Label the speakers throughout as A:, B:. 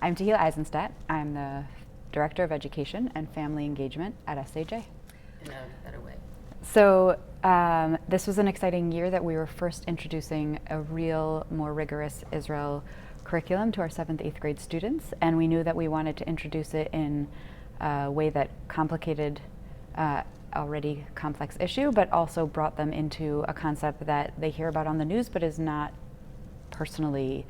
A: I'm Tehilah Eisenstadt. I'm the Director of Education and Family Engagement at SAJ.
B: In a better way.
A: So this was an exciting year that we were first introducing a real, more rigorous Israel curriculum to our 7th, 8th grade students, and we knew that we wanted to introduce it in a way that complicated already complex issue, but also brought them into a concept that they hear about on the news but is not personally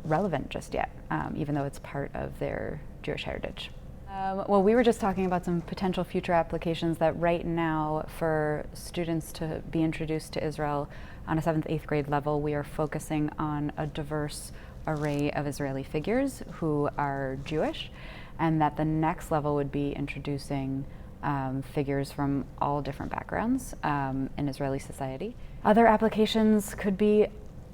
A: relevant just yet, even though it's part of their Jewish heritage. Well, we were just talking about some potential future applications that right now for students to be introduced to Israel on a 7th, 8th grade level, we are focusing on a diverse array of Israeli figures who are Jewish, and that the next level would be introducing figures from all different backgrounds in Israeli society. Other applications could be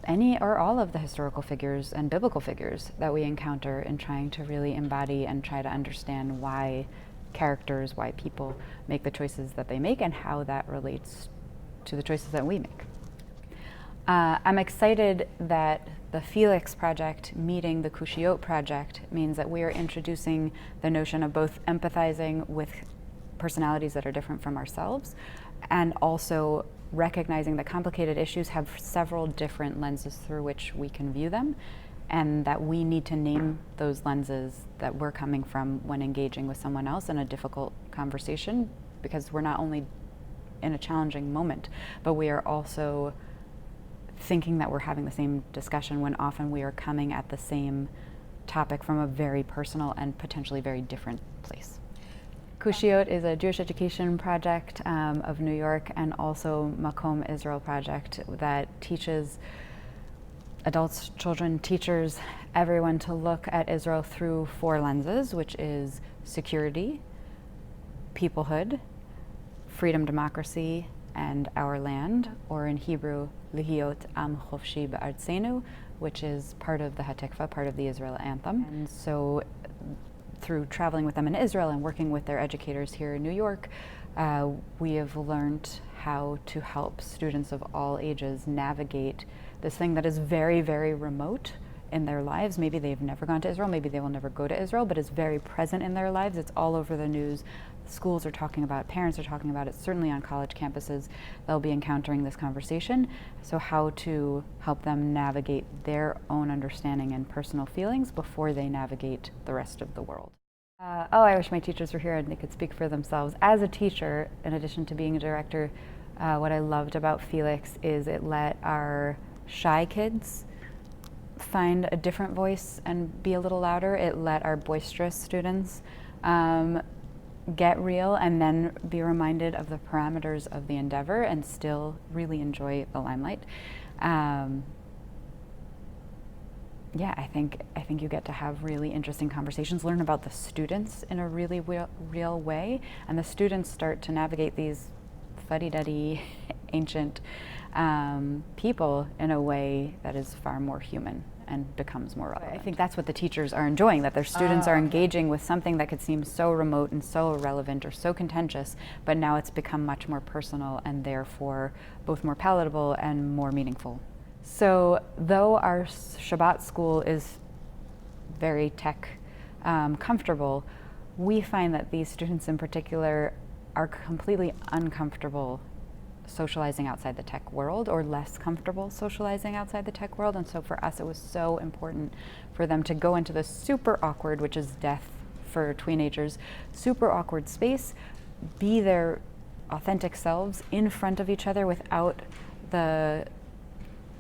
A: any or all of the historical figures and biblical figures that we encounter in trying to really embody and try to understand why characters, why people make the choices that they make and how that relates to the choices that we make. I'm excited that the FELIX project meeting the Qushiyot project means that we are introducing the notion of both empathizing with personalities that are different from ourselves and also recognizing that complicated issues have several different lenses through which we can view them, and that we need to name those lenses that we're coming from when engaging with someone else in a difficult conversation, because we're not only in a challenging moment, but we are also thinking that we're having the same discussion when often we are coming at the same topic from a very personal and potentially very different place. Qushiyot is a Jewish education project of New York, and also Makom Israel project that teaches adults, children, teachers, everyone to look at Israel through 4 lenses, which is security, peoplehood, freedom, democracy, and our land, or in Hebrew, Lihiot Am Chofshi Ba'artzenu, which is part of the Hatikva, part of the Israel anthem. And so through traveling with them in Israel and working with their educators here in New York, we have learned how to help students of all ages navigate this thing that is very, very remote in their lives. Maybe they've never gone to Israel, maybe they will never go to Israel, but it's very present in their lives. It's all over the news. Schools are talking about it, parents are talking about it, certainly on college campuses, they'll be encountering this conversation. So how to help them navigate their own understanding and personal feelings before they navigate the rest of the world. I wish my teachers were here and they could speak for themselves. As a teacher, in addition to being a director, what I loved about FELIX is it let our shy kids find a different voice and be a little louder. It let our boisterous students get real and then be reminded of the parameters of the endeavor and still really enjoy the limelight. Yeah, I think you get to have really interesting conversations, learn about the students in a really real way, and the students start to navigate these fuddy-duddy ancient people in a way that is far more human and becomes more relevant. I think that's what the teachers are enjoying, that their students are engaging with something that could seem so remote and so irrelevant or so contentious, but now it's become much more personal and therefore both more palatable and more meaningful. So though our Shabbat school is very tech comfortable, we find that these students in particular are completely uncomfortable socializing outside the tech world, or less comfortable socializing outside the tech world. And so for us, it was so important for them to go into this super awkward, which is death for teenagers, super awkward space, be their authentic selves in front of each other without the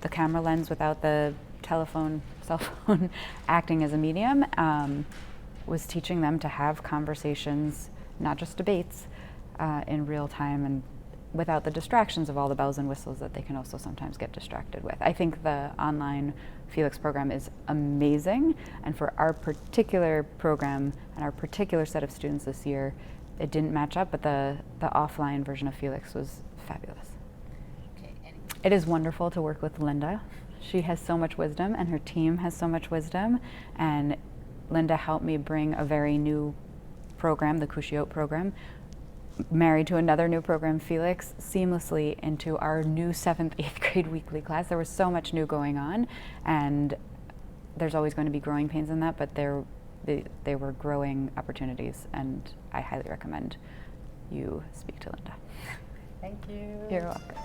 A: the camera lens without the telephone, cell phone acting as a medium, was teaching them to have conversations, not just debates, in real time and without the distractions of all the bells and whistles that they can also sometimes get distracted with. I think the online FELIX program is amazing, and for our particular program and our particular set of students this year, it didn't match up, but the offline version of FELIX was fabulous.
B: Okay,
A: it is wonderful to work with Linda. She has so much wisdom, and her team has so much wisdom, and Linda helped me bring a very new program, the Qushiyot program, married to another new program, FELIX, seamlessly into our new 7th, 8th grade weekly class. There was so much new going on, and there's always going to be growing pains in that, but they were growing opportunities, and I highly recommend you speak to Linda.
B: Thank you.
A: You're welcome.